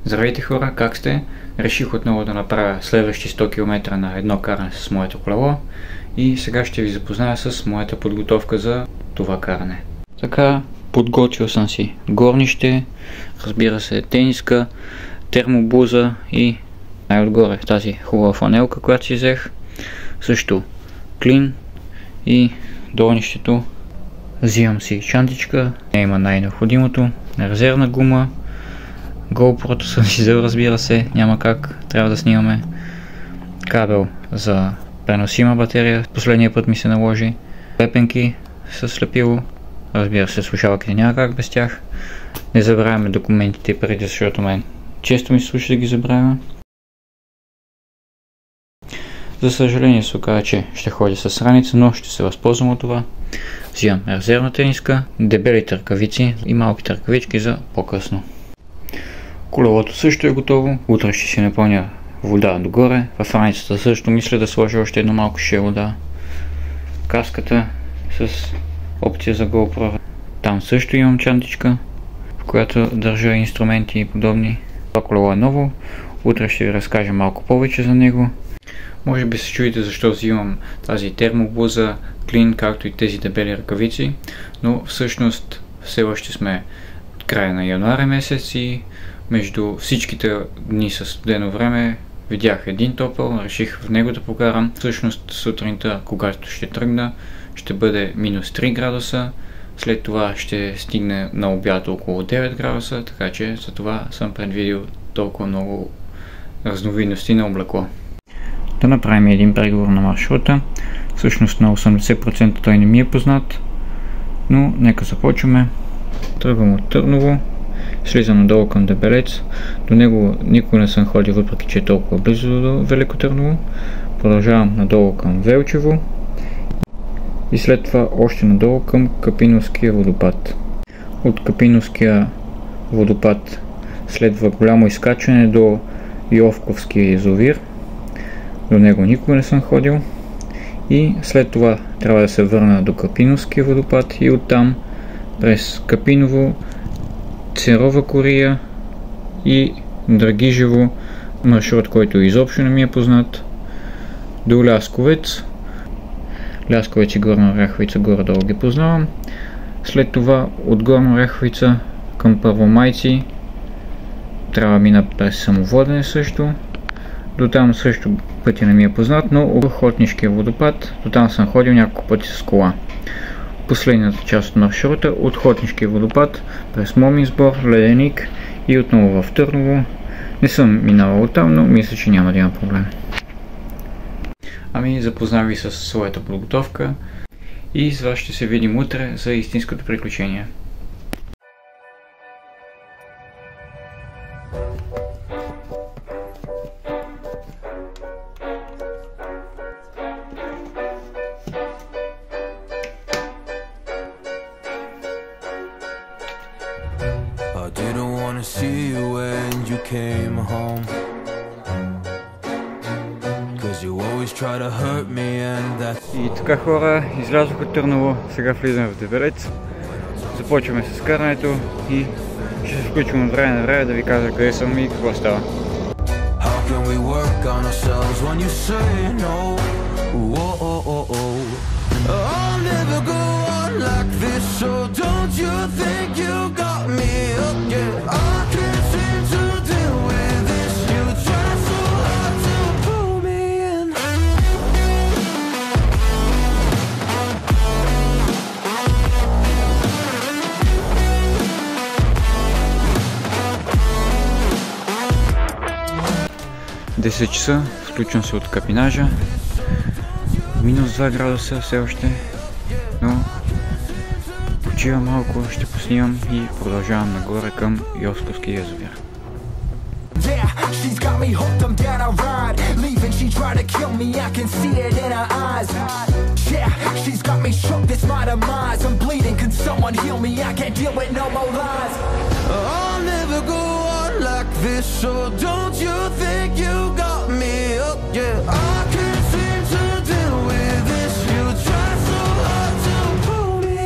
Здравейте хора, как сте? Реших отново да направя следващи 100 км на едно каране с моето колело и сега ще ви запозная с моята подготовка за това каране. Така, подготвил съм си горнище, разбира се тениска, термоблуза и най-отгоре тази хубава фланелка, която си взех. Също клин и долнището. Взимам си чантичка, не има най-необходимото, резервна гума. GoPro-то съм си взел, разбира се, няма как, трябва да снимаме. Кабел за преносима батерия, последния път ми се наложи. Лепенки с слепило, разбира се, слушалките няма как без тях. Не забравяме документите преди, защото мен често ми се случва да ги забравя. За съжаление се оказа, че ще ходя с раница, но ще се възползвам от това. Взимам резервна тениска, дебелите ръкавици и малките ръкавички за по-късно. Колелото също е готово, утре ще си напълня вода догоре, в раницата също мисля да сложа още едно малко ше вода. Каската с опция за GoPro, там също имам чантичка, в която държа инструменти и подобни. Това колело е ново, утре ще ви разкажа малко повече за него. Може би се чуете защо взимам тази термоблуза, клин, както и тези дебели ръкавици, но всъщност все още сме края на януари месец и между всичките дни със студено време видях един топъл, реших в него да покарам. Всъщност сутринта, когато ще тръгна, ще бъде минус 3 градуса, след това ще стигне на обяд около 9 градуса, така че за това съм предвидил толкова много разновидности на облекло. Да направим един преговор на маршрута. Всъщност на 80% той не ми е познат, но нека започваме. Тръгвам от Търново, слизам надолу към Дебелец. До него никога не съм ходил, въпреки че е толкова близо до Велико Търново. Продължавам надолу към Велчево и след това още надолу към Капиновския водопад. От Капиновския водопад следва голямо изкачване до Йовковския язовир. До него никога не съм ходил и след това трябва да се върна до Капиновския водопад и оттам през Капиново, Церова кория и Драгижево, маршрут, който изобщо не ми е познат, до Лясковец. Лясковец и Горна Оряховица горе-долу ги познавам. След това от Горна Оряховица към Първомайци трябва да мина през Самоводене също. До там също пътя не ми е познат, но от Хотнишкия водопад, до там съм ходил няколко пъти с кола. Последната част от маршрута от Хотнишкия водопад през Момин сбор, Леденик и отново в Търново. Не съм минавал оттам, но мисля, че няма да има проблем. Ами, запознах ви с своята подготовка и с вас ще се видим утре за истинското приключение. Didn't wanna see you when you came home, 'cause you always try to hurt me and that's... И така хора, излязох от Търново, сега влизаме в Дебелец. Започваме с карането и ще се включвам от време на време да ви кажа къде съм и какво става. How can we work on ourselves when you say no? I'll never go on like this, so don't you think you got me up yet? I can't seem to deal with this. You try so hard to pull me in. Десет часа, включвам се от капинажа. Минус 2 градуса все още, но почивам малко, ще поснимам и продължавам нагоре към Йовковския язовир. She's got me hooked, I'm down a ride. Leaving, she tried to kill me, I can see it in her eyes. Yeah, she's got me shook, this my demise. I'm bleeding, can someone heal me? I can't deal with no more lies. I'll never go on like this, so don't you think you got me up yet? I can't seem to deal with this. You try so hard to pull me.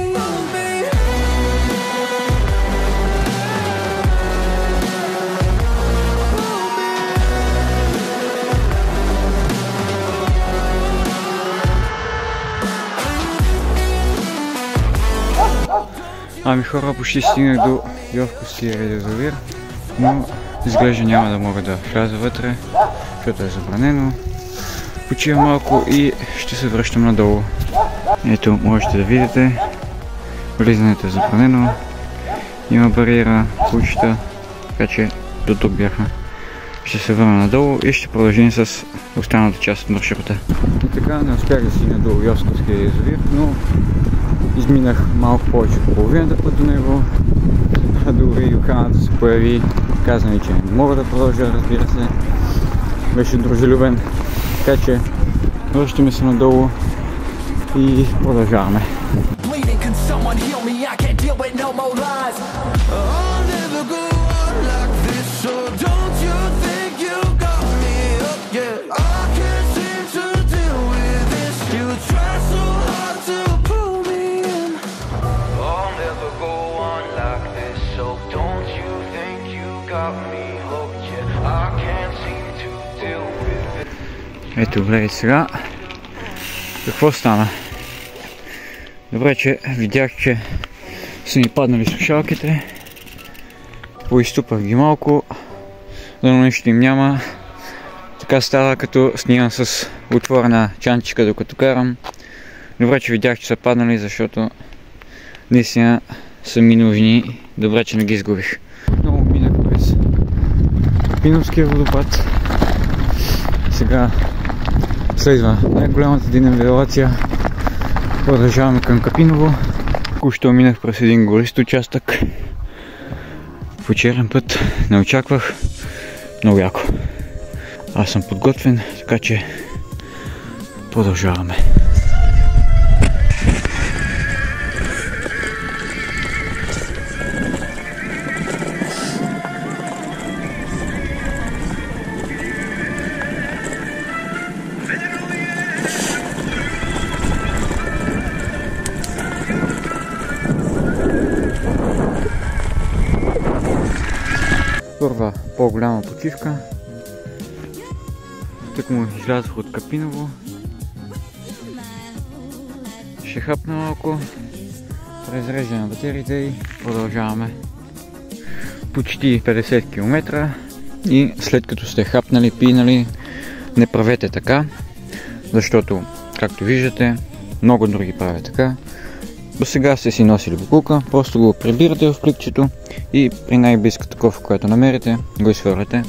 Ами хора, почти стигнах до Йовковския язовир, но изглежда няма да мога да вляза вътре, защото е забранено. Почивам малко и ще се връщам надолу. Ето, можете да видите, влизането е забранено, има бариера, кучета, така че до тук бяха. Ще се върна надолу и ще продължим с останалата част от маршрута. И така не успях да стигна до Йовковския язовир, но изминах малко повече от половината път до него. А дори охраната се появи, каза ми, че не мога да продължа, разбира се. Беше дружелюбен, така че връщаме се надолу и продължаваме. Ето, гледай сега, какво стана? Добре, че видях, че са ми паднали слушалките, поизтупах ги малко, но нищо им няма. Така става, като снимам с отворена чантичка докато карам. Добре, че видях, че са паднали, защото наистина са ми нужни. Добре, че не ги изгубих. Много минах през Капиновския водопад. Сега следва най-голямата денивелация. Продължаваме към Капиново. Току-що минах през един горист участък. По черен път, не очаквах. Много яко. Аз съм подготвен, така че продължаваме. Първа по-голяма почивка. Тук му излязох от Капиново. Ще хапна малко, презреждане на батериите и продължаваме. Почти 50 км и след като сте хапнали, пинали, не правете така, защото, както виждате, много други правят така. До сега сте си носили букулка, просто го прибирате в пликчето и при най-близката кофа, която намерите, го изхвърляте.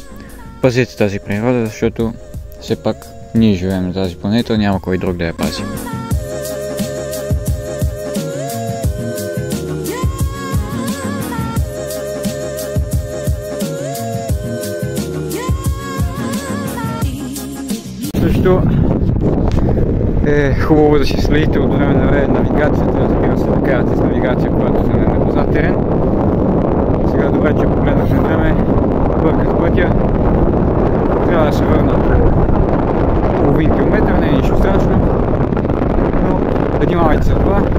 Пазете тази природа, защото все пак ние живеем на тази планета, няма кой друг да я пази. Също е хубаво да си следите от време на време навигацията, разбира се, да карате с навигация, когато сте на непознат терен. Сега добре, че погледнахме време, бърках пътя, трябва да се върна половин километър, не е нищо страшно, но внимавайте за това. –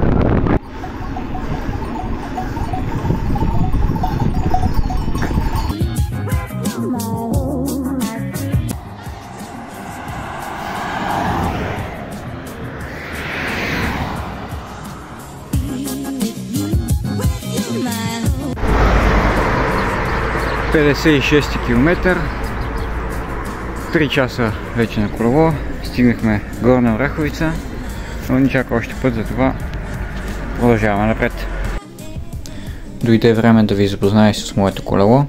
56 км, 3 часа вече на колело, стигнахме Горна Оряховица, но ни чака още път, затова продължаваме напред. Дойде време да ви запозная с моето колело,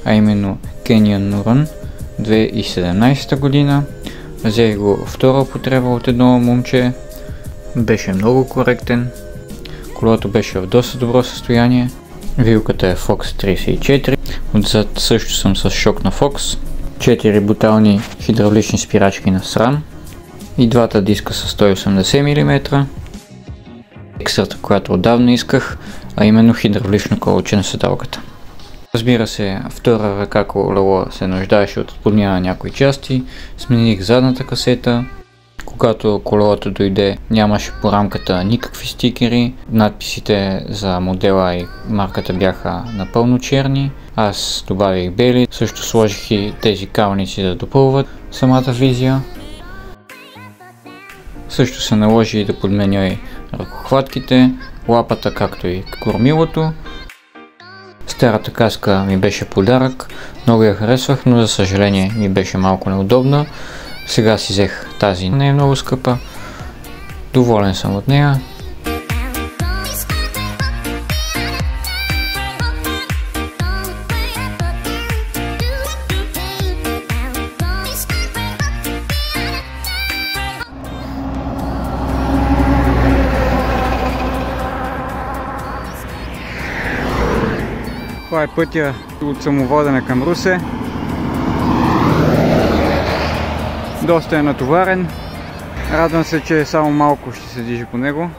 а именно Canyon Nuran 2017 година. Взех го втора употреба от едно момче, беше много коректен, колелото беше в доста добро състояние. Вилката е Fox 34, отзад също съм с шок на Fox, 4 бутални хидравлични спирачки на SRAM и двата диска са 180 мм. Екстрата, която отдавна исках, а именно хидравлично колелче на седалката. Разбира се, втора ръка колело се нуждаеше от подмяна на някои части, смених задната касета. Когато колелото дойде, нямаше по рамката никакви стикери, надписите за модела и марката бяха напълно черни. Аз добавих бели, също сложих и тези калници да допълват самата визия. Също се наложи да подменя и ръкохватките, лапата, както и кормилото. Старата каска ми беше подарък, много я харесвах, но за съжаление ми беше малко неудобна. Сега си взех тази, не е много скъпа, доволен съм от нея. Това е пътя от Самоводене към Русе. Доста е натоварен. Радвам се, че само малко ще се движи по него.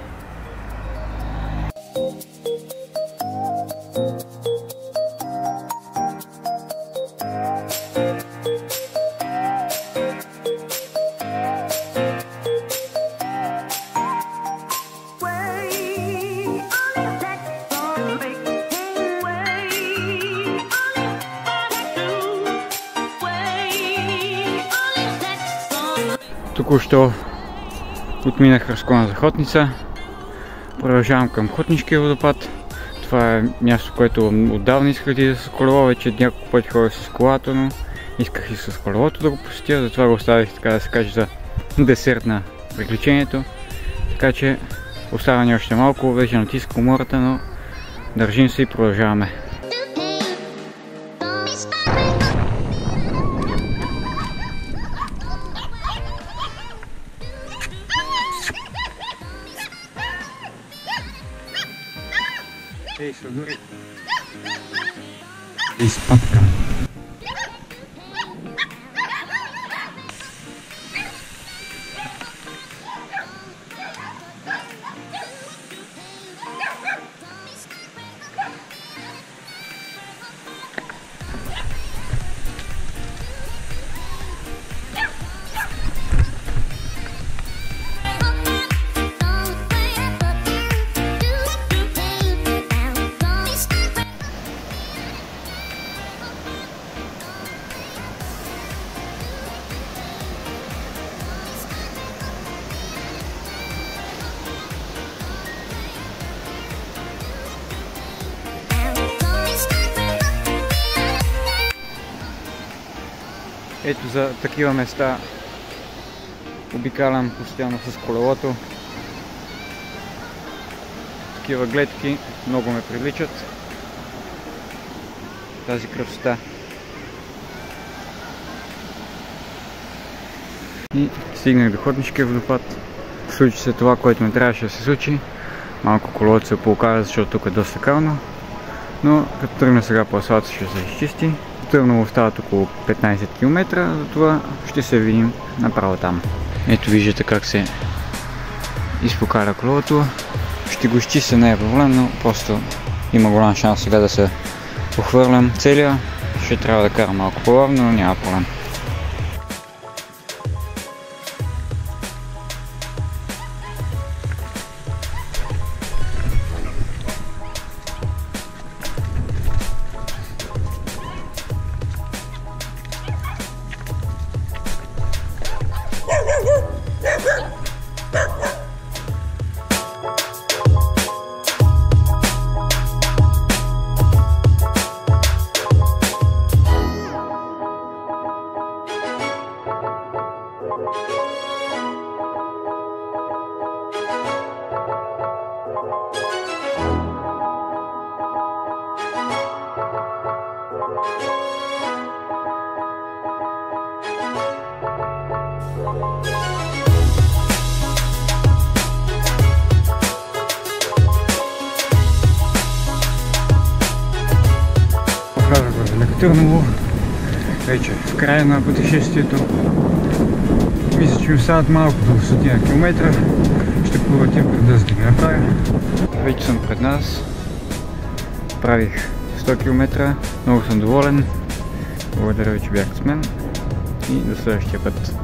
Току-що отминах разклона за Хотница. Продължавам към Хотнишкия водопад. Това е място, което отдавна исках да с колело. Вече няколко пъти ходя с колата, но исках и с колелото да го посетя. Затова го оставих, така да се каже, за десерт на приключението. Така че остава ни още малко. Вече натиска умората, но държим се и продължаваме. Ей, съдори. Изпадка. Ето за такива места обикалям постоянно с колелото. Такива гледки много ме привличат. Тази красота. И стигнах до Хотнишкия водопад. Случи се това, което не трябваше да се случи. Малко колелото се поокара, защото тук е доста кално. Но като тръгна сега по асфалта, ще се изчисти. Търново остават около 15 км, затова ще се видим направо там. Ето виждате как се изпокара колелото. Ще го изчистя, не е проблем, но просто има голям шанс сега да се похвърлям целия. Ще трябва да карам малко по-бавно, но няма проблем. Търново, вече в края на пътешествието. Мисля, че ми остават малко до 100 км. Ще повъртя преда, за да ги направя. Вече съм пред нас. Правих 100 км. Много съм доволен. Благодаря ви, че бяхте с мен. И до следващия път.